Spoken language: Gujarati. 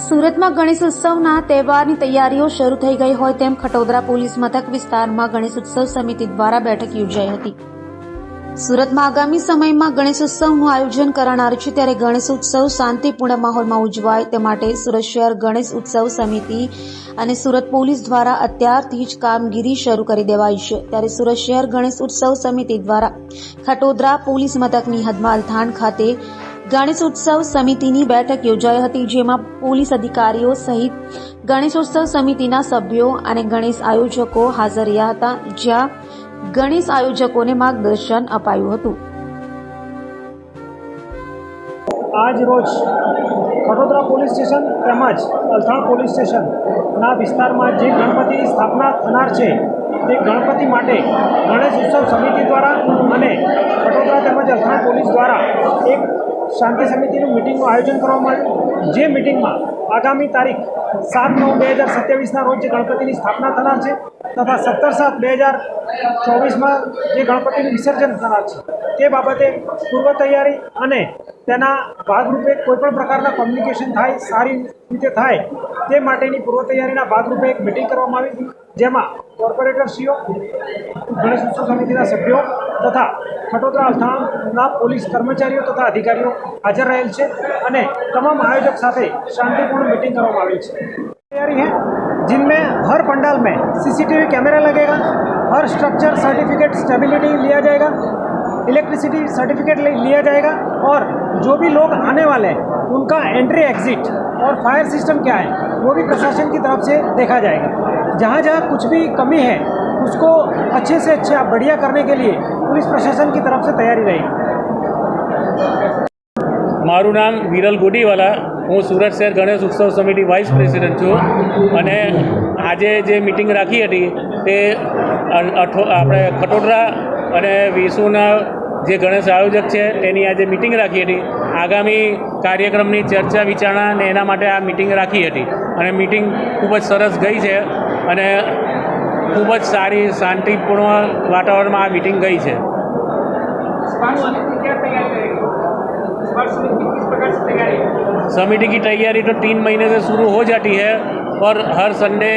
સુરતમાં ગણેશ ઉત્સવના તહેવારની તૈયારીઓ શરૂ થઈ ગઈ હોય તેમ ખટોદરા પોલીસ મથક વિસ્તારમાં ગણેશ ઉત્સવ સમિતિ દ્વારા બેઠક યોજાઈ હતી। સુરતમાં આગામી સમયમાં ગણેશ ઉત્સવનું આયોજન કરાનાર છે, ત્યારે ગણેશ ઉત્સવ શાંતિપૂર્ણ માહોલમાં ઉજવાય તે માટે સુરત શહેર ગણેશ ઉત્સવ સમિતિ અને સુરત પોલીસ દ્વારા અત્યારથી જ કામગીરી શરૂ કરી દેવાઈ છે। ત્યારે સુરત શહેર ગણેશ ઉત્સવ સમિતિ દ્વારા ખટોદરા પોલીસ મથકની હદમાં અલથાણ ખાતે ગણેશ ઉત્સવ સમિતિની બેઠક યોજાઈ હતી, જેમાં પોલીસ અધિકારીઓ સહિત ગણેશોત્સવ સમિતિના સભ્યો અને ગણેશ આયોજકો હાજર રહ્યા હતા, જ્યાં ગણેશ આયોજકોને માર્ગદર્શન અપાયું હતું। આજ રોજ ખટોદરા પોલીસ સ્ટેશન તેમજ અલથાણ પોલીસ સ્ટેશનના વિસ્તારમાં જે ગણપતિની સ્થાપના થનાર છે તે ગણપતિ માટે ગણેશ ઉત્સવ સમિતિ દ્વારા અને ખટોદરા તેમજ અલથાણ પોલીસ દ્વારા એક શાંતિ સમિતિનું મિટિંગનું આયોજન કરવામાં આવ્યું। જે મિટિંગમાં આગામી તારીખ 7/9/2027ના રોજ જે ગણપતિની સ્થાપના થનાર છે તથા 17/7/2024માં જે ગણપતિનું વિસર્જન થનાર છે તે બાબતે પૂર્વ તૈયારી અને તેના ભાગરૂપે કોઈપણ પ્રકારના કોમ્યુનિકેશન થાય, સારી રીતે થાય તે માટેની પૂર્વ તૈયારીના ભાગરૂપે એક મિટિંગ કરવામાં આવી, જેમાં કોર્પોરેટરશ્રીઓ, ગણેશ ઉત્સવ સમિતિના સભ્યો તથા ખટોદરા અલથાણના પોલીસ કર્મચારીઓ તથા અધિકારીઓ હાજર રહેલ છે અને તમામ આયોજક સાથે शांतिपूर्ण मीटिंग करवाई है। तैयारी है जिनमें हर पंडाल में सीसीटीवी कैमरा लगेगा, हर स्ट्रक्चर सर्टिफिकेट स्टेबिलिटी लिया जाएगा, इलेक्ट्रिसिटी सर्टिफिकेट लिया जाएगा और जो भी लोग आने वाले हैं उनका एंट्री एग्जिट और फायर सिस्टम क्या है वो भी प्रशासन की तरफ से देखा जाएगा। जहाँ जहाँ कुछ भी कमी है उसको अच्छे से अच्छा बढ़िया करने के लिए पुलिस प्रशासन की तरफ से तैयारी रहेगी। મારું નામ વિરલ ગોડીવાલા, હું સુરત શહેર ગણેશ ઉત્સવ સમિતિ વાઇસ પ્રેસિડેન્ટ છું અને આજે જે મિટિંગ રાખી હતી તે આપણે ખટોદરા અને વિસુના જે ગણેશ આયોજક છે તેની આજે મિટિંગ રાખી હતી। આગામી કાર્યક્રમની ચર્ચા વિચારણા અને એના માટે આ મિટિંગ રાખી હતી અને મિટિંગ ખૂબ જ સરસ ગઈ છે અને ખૂબ જ સારી શાંતિપૂર્ણ વાતાવરણમાં આ મિટિંગ ગઈ છે। समिति की तैयारी तो 3 महीने से शुरू हो जाती है और हर संडे